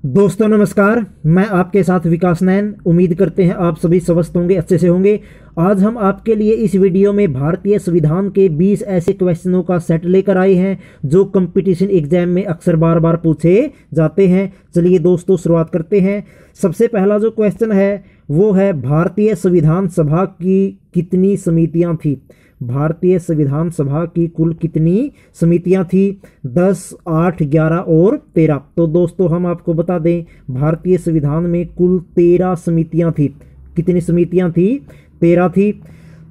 दोस्तों नमस्कार। मैं आपके साथ विकास नैन। उम्मीद करते हैं आप सभी स्वस्थ होंगे, अच्छे से होंगे। आज हम आपके लिए इस वीडियो में भारतीय संविधान के 20 ऐसे क्वेश्चनों का सेट लेकर आए हैं जो कंपटीशन एग्जाम में अक्सर बार बार पूछे जाते हैं। चलिए दोस्तों शुरुआत करते हैं। सबसे पहला जो क्वेश्चन है वो है, भारतीय संविधान सभा की कितनी समितियां थी? भारतीय संविधान सभा की कुल कितनी समितियां थी? 10, 8, 11 और 13। तो दोस्तों हम आपको बता दें, भारतीय संविधान में कुल 13 समितियां थी। कितनी समितियां थी? 13 थी।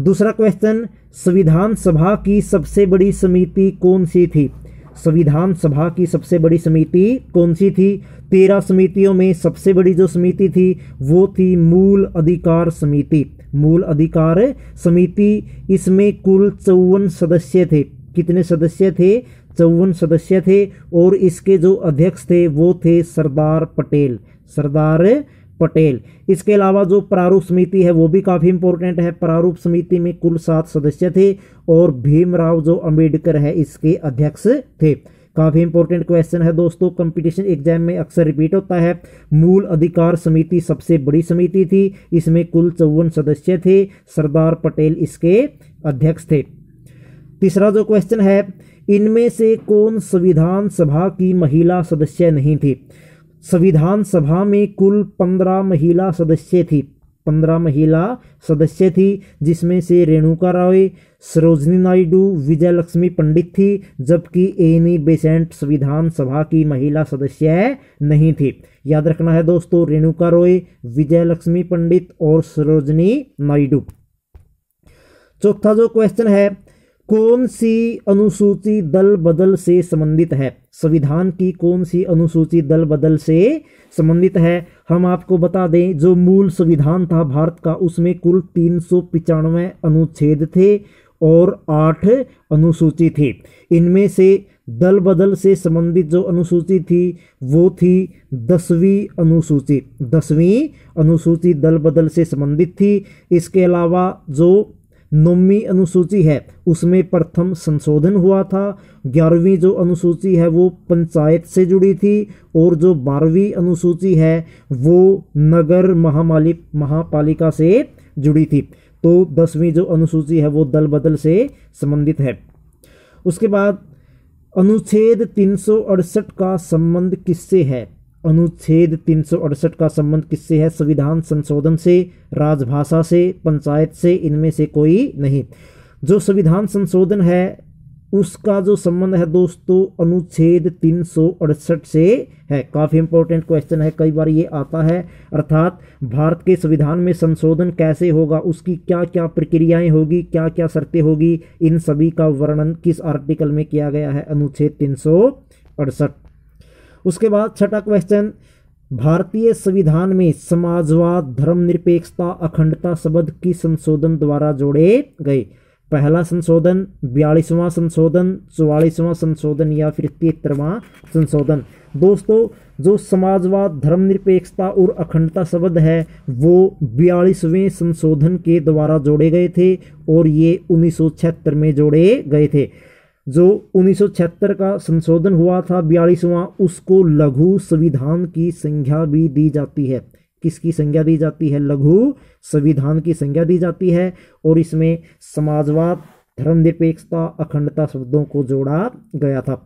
दूसरा क्वेश्चन, संविधान सभा की सबसे बड़ी समिति कौन सी थी? संविधान सभा की सबसे बड़ी समिति कौन सी थी? 13 समितियों में सबसे बड़ी जो समिति थी वो थी मूल अधिकार समिति। मूल अधिकार समिति, इसमें कुल 54 सदस्य थे। कितने सदस्य थे? 54 सदस्य थे। और इसके जो अध्यक्ष थे वो थे सरदार पटेल। सरदार पटेल। इसके अलावा जो प्रारूप समिति है वो भी काफ़ी इंपॉर्टेंट है। प्रारूप समिति में कुल 7 सदस्य थे और भीमराव जो अंबेडकर है इसके अध्यक्ष थे। काफ़ी इंपॉर्टेंट क्वेश्चन है दोस्तों, कंपटीशन एग्जाम में अक्सर रिपीट होता है। मूल अधिकार समिति सबसे बड़ी समिति थी, इसमें कुल 54 सदस्य थे। सरदार पटेल इसके अध्यक्ष थे। तीसरा जो क्वेश्चन है, इनमें से कौन संविधान सभा की महिला सदस्य नहीं थी? संविधान सभा में कुल 15 महिला सदस्य थी। 15 महिला सदस्य थी, जिसमें से रेणुका रॉय, सरोजिनी नायडू, विजय लक्ष्मी पंडित थी, जबकि एनी बेसेंट संविधान सभा की महिला सदस्य नहीं थी। याद रखना है दोस्तों, रेणुका रॉय, विजय लक्ष्मी पंडित और सरोजिनी नायडू। चौथा जो क्वेश्चन है, कौन सी अनुसूची दल बदल से संबंधित है? संविधान की कौन सी अनुसूची दल बदल से संबंधित है? हम आपको बता दें, जो मूल संविधान था भारत का उसमें कुल 395 अनुच्छेद थे और 8 अनुसूची थी। इनमें से दल बदल से संबंधित जो अनुसूची थी वो थी 10वीं अनुसूची। 10वीं अनुसूची दल बदल से संबंधित थी। इसके अलावा जो 9वीं अनुसूची है उसमें प्रथम संशोधन हुआ था। 11वीं जो अनुसूची है वो पंचायत से जुड़ी थी और जो 12वीं अनुसूची है वो नगर महापालिका से जुड़ी थी। तो 10वीं जो अनुसूची है वो दल बदल से संबंधित है। उसके बाद अनुच्छेद 368 का संबंध किससे है? अनुच्छेद 368 का संबंध किससे है? संविधान संशोधन से, राजभाषा से, पंचायत से, इनमें से कोई नहीं। जो संविधान संशोधन है उसका जो संबंध है दोस्तों अनुच्छेद 368 से है। काफ़ी इंपॉर्टेंट क्वेश्चन है, कई बार ये आता है। अर्थात भारत के संविधान में संशोधन कैसे होगा, उसकी क्या क्या प्रक्रियाएं होगी, क्या क्या शर्तें होगी, इन सभी का वर्णन किस आर्टिकल में किया गया है? अनुच्छेद 368। उसके बाद छठा क्वेश्चन, भारतीय संविधान में समाजवाद, धर्मनिरपेक्षता, अखंडता शब्द किस संशोधन द्वारा जोड़े गए? पहला संशोधन, 42वां संशोधन, 44वां संशोधन या फिर 73वां संशोधन? दोस्तों जो समाजवाद, धर्मनिरपेक्षता और अखंडता शब्द है वो 42वें संशोधन के द्वारा जोड़े गए थे और ये 1976 में जोड़े गए थे। जो 1976 का संशोधन हुआ था 42वां, उसको लघु संविधान की संज्ञा भी दी जाती है। किसकी संज्ञा दी जाती है? लघु संविधान की संज्ञा दी जाती है। और इसमें समाजवाद, धर्मनिरपेक्षता, अखंडता शब्दों को जोड़ा गया था।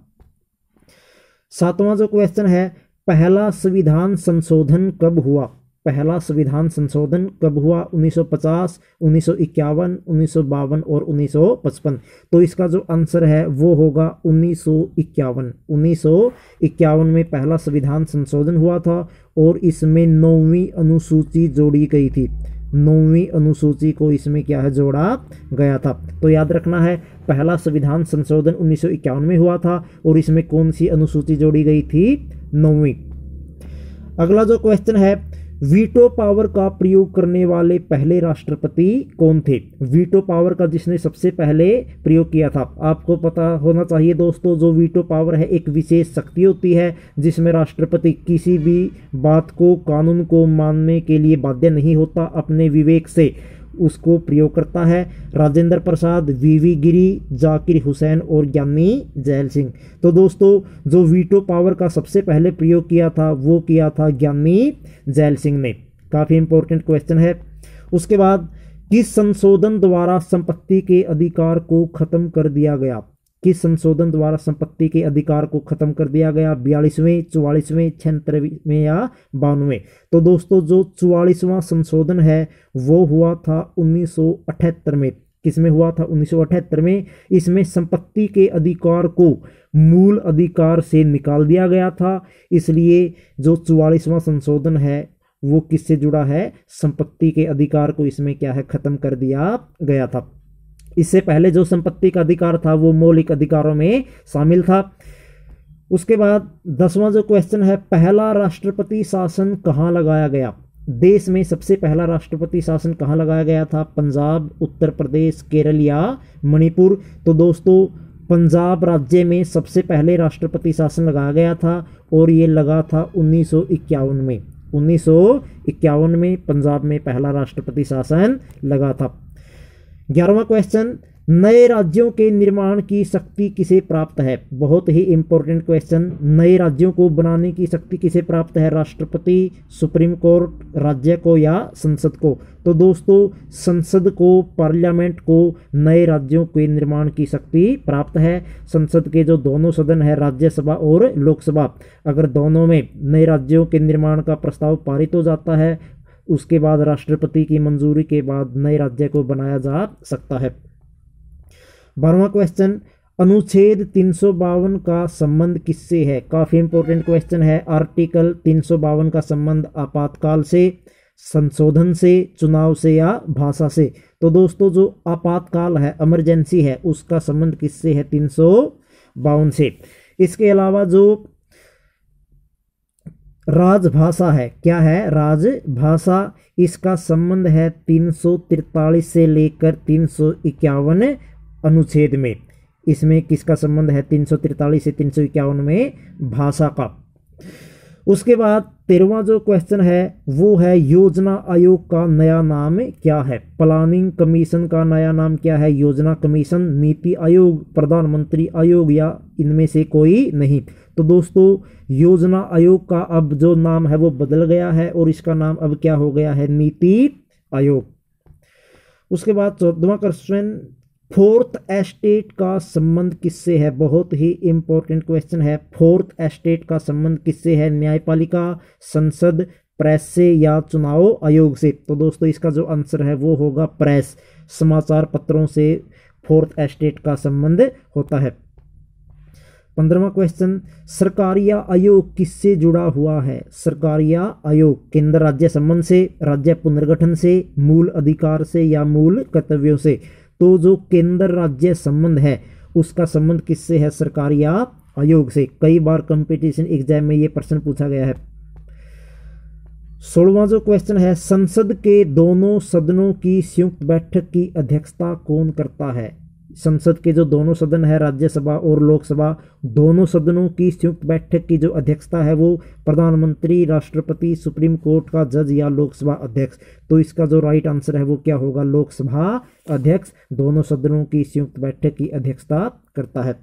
7वां जो क्वेश्चन है, पहला संविधान संशोधन कब हुआ? पहला संविधान संशोधन कब हुआ? 1950, 1951, 1952 और 1955। तो इसका जो आंसर है वो होगा 1951। 1951 में पहला संविधान संशोधन हुआ था और इसमें 9वीं अनुसूची जोड़ी गई थी। 9वीं अनुसूची को इसमें क्या है? जोड़ा गया था। तो याद रखना है, पहला संविधान संशोधन 1951 में हुआ था और इसमें कौन सी अनुसूची जोड़ी गई थी? 9वीं। अगला जो क्वेश्चन है, वीटो पावर का प्रयोग करने वाले पहले राष्ट्रपति कौन थे? वीटो पावर का जिसने सबसे पहले प्रयोग किया था, आपको पता होना चाहिए दोस्तों, जो वीटो पावर है एक विशेष शक्ति होती है जिसमें राष्ट्रपति किसी भी बात को, कानून को मानने के लिए बाध्य नहीं होता। अपने विवेक से उसको प्रयोग करता है। राजेंद्र प्रसाद, वीवी गिरी, जाकिर हुसैन और ज्ञानी जैल सिंह। तो दोस्तों जो वीटो पावर का सबसे पहले प्रयोग किया था वो किया था ज्ञानी जैल सिंह ने। काफ़ी इंपॉर्टेंट क्वेश्चन है। उसके बाद किस संशोधन द्वारा संपत्ति के अधिकार को खत्म कर दिया गया? किस संशोधन द्वारा संपत्ति के अधिकार को खत्म कर दिया गया? 42वें, 44वें, 76वें या 92वें? तो दोस्तों जो 44वां संशोधन है वो हुआ था 1978 में। किसमें हुआ था? 1978 में। इसमें संपत्ति के अधिकार को मूल अधिकार से निकाल दिया गया था, इसलिए जो 44वां संशोधन है वो किससे जुड़ा है? संपत्ति के अधिकार को इसमें क्या है? खत्म कर दिया गया था। इससे पहले जो संपत्ति का अधिकार था वो मौलिक अधिकारों में शामिल था। उसके बाद 10वां जो क्वेश्चन है, पहला राष्ट्रपति शासन कहाँ लगाया गया? देश में सबसे पहला राष्ट्रपति शासन कहाँ लगाया गया था? पंजाब, उत्तर प्रदेश, केरल या मणिपुर? तो दोस्तों पंजाब राज्य में सबसे पहले राष्ट्रपति शासन लगाया गया था और ये लगा था 1951 में। 1951 में पंजाब में पहला राष्ट्रपति शासन लगा था। 11वां क्वेश्चन, नए राज्यों के निर्माण की शक्ति किसे प्राप्त है? बहुत ही इंपॉर्टेंट क्वेश्चन। नए राज्यों को बनाने की शक्ति किसे प्राप्त है? राष्ट्रपति, सुप्रीम कोर्ट, राज्य को या संसद को? तो दोस्तों संसद को, पार्लियामेंट को नए राज्यों के निर्माण की शक्ति प्राप्त है। संसद के जो दोनों सदन है, राज्यसभा और लोकसभा, अगर दोनों में नए राज्यों के निर्माण का प्रस्ताव पारित हो जाता है उसके बाद राष्ट्रपति की मंजूरी के बाद नए राज्य को बनाया जा सकता है। 12वां क्वेश्चन, अनुच्छेद 352 का संबंध किससे है? काफी इंपॉर्टेंट क्वेश्चन है। आर्टिकल 352 का संबंध आपातकाल से, संशोधन से, चुनाव से या भाषा से? तो दोस्तों जो आपातकाल है, इमरजेंसी है, उसका संबंध किससे है? 352 से। इसके अलावा जो राजभाषा है, क्या है? राजभाषा, इसका संबंध है 343 से लेकर 351 अनुच्छेद में। इसमें किसका संबंध है? 343 से 351 में भाषा का। उसके बाद 13वां जो क्वेश्चन है वो है, योजना आयोग का नया नाम क्या है? प्लानिंग कमीशन का नया नाम क्या है? योजना कमीशन, नीति आयोग, प्रधानमंत्री आयोग या इनमें से कोई नहीं? तो दोस्तों योजना आयोग का अब जो नाम है वो बदल गया है और इसका नाम अब क्या हो गया है? नीति आयोग। उसके बाद 14वां क्वेश्चन, फोर्थ एस्टेट का संबंध किससे है? बहुत ही इंपॉर्टेंट क्वेश्चन है। फोर्थ एस्टेट का संबंध किससे है? न्यायपालिका, संसद, प्रेस से या चुनाव आयोग से? तो दोस्तों इसका जो आंसर है वो होगा प्रेस, समाचार पत्रों से फोर्थ एस्टेट का संबंध होता है। 15वां क्वेश्चन, सरकारिया आयोग किससे जुड़ा हुआ है? सरकारिया आयोग केंद्र राज्य संबंध से, राज्य पुनर्गठन से, मूल अधिकार से या मूल कर्तव्यों से? तो जो केंद्र राज्य संबंध है उसका संबंध किससे है? सरकारिया आयोग से। कई बार कंपटीशन एग्जाम में ये प्रश्न पूछा गया है। 16वां जो क्वेश्चन है, संसद के दोनों सदनों की संयुक्त बैठक की अध्यक्षता कौन करता है? संसद के जो दोनों सदन है, राज्यसभा और लोकसभा, दोनों सदनों की संयुक्त बैठक की जो अध्यक्षता है वो प्रधानमंत्री, राष्ट्रपति, सुप्रीम कोर्ट का जज या लोकसभा अध्यक्ष? तो इसका जो राइट आंसर है वो क्या होगा? लोकसभा अध्यक्ष दोनों सदनों की संयुक्त बैठक की अध्यक्षता करता है।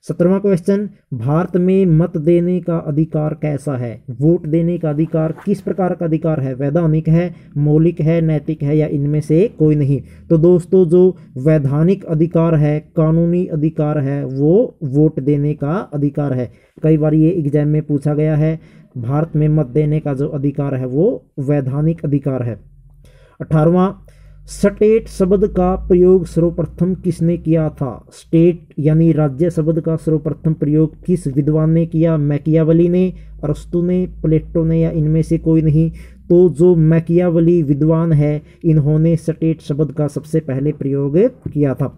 17वां क्वेश्चन, भारत में मत देने का अधिकार कैसा है? वोट देने का अधिकार किस प्रकार का अधिकार है? वैधानिक है, मौलिक है, नैतिक है या इनमें से कोई नहीं? तो दोस्तों जो वैधानिक अधिकार है, कानूनी अधिकार है, वो वोट देने का अधिकार है। कई बार ये एग्जाम में पूछा गया है। भारत में मत देने का जो अधिकार है वो वैधानिक अधिकार है। 18वां, स्टेट शब्द का प्रयोग सर्वप्रथम किसने किया था? स्टेट यानी राज्य शब्द का सर्वप्रथम प्रयोग किस विद्वान ने किया? मैकियावली ने, अरस्तु ने, प्लेटो ने या इनमें से कोई नहीं? तो जो मैकियावली विद्वान है इन्होंने स्टेट शब्द का सबसे पहले प्रयोग किया था।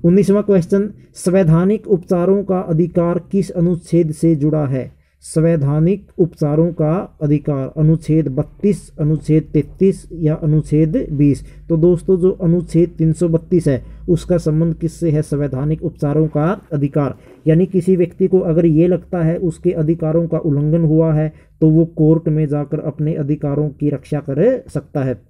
19वां क्वेश्चन, संवैधानिक उपचारों का अधिकार किस अनुच्छेद से जुड़ा है? संवैधानिक उपचारों का अधिकार अनुच्छेद 32, अनुच्छेद 33 या अनुच्छेद 20? तो दोस्तों जो अनुच्छेद 332 है उसका संबंध किससे है? संवैधानिक उपचारों का अधिकार, यानी किसी व्यक्ति को अगर ये लगता है उसके अधिकारों का उल्लंघन हुआ है तो वो कोर्ट में जाकर अपने अधिकारों की रक्षा कर सकता है।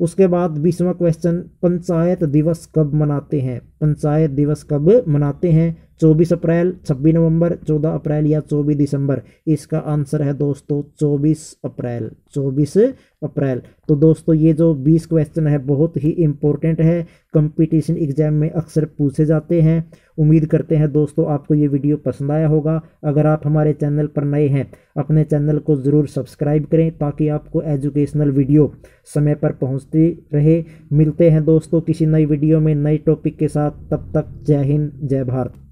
उसके बाद 20वां क्वेश्चन, पंचायत दिवस कब मनाते हैं? पंचायत दिवस कब मनाते हैं? 24 अप्रैल, 26 नवंबर, 14 अप्रैल या 24 दिसंबर? इसका आंसर है दोस्तों 24 अप्रैल। 24 अप्रैल। तो दोस्तों ये जो 20 क्वेश्चन है बहुत ही इंपॉर्टेंट है, कंपटीशन एग्जाम में अक्सर पूछे जाते हैं। उम्मीद करते हैं दोस्तों आपको ये वीडियो पसंद आया होगा। अगर आप हमारे चैनल पर नए हैं, अपने चैनल को ज़रूर सब्सक्राइब करें ताकि आपको एजुकेशनल वीडियो समय पर पहुंचती रहे। मिलते हैं दोस्तों किसी नई वीडियो में नई टॉपिक के साथ, तब तक जय हिंद, जय भारत।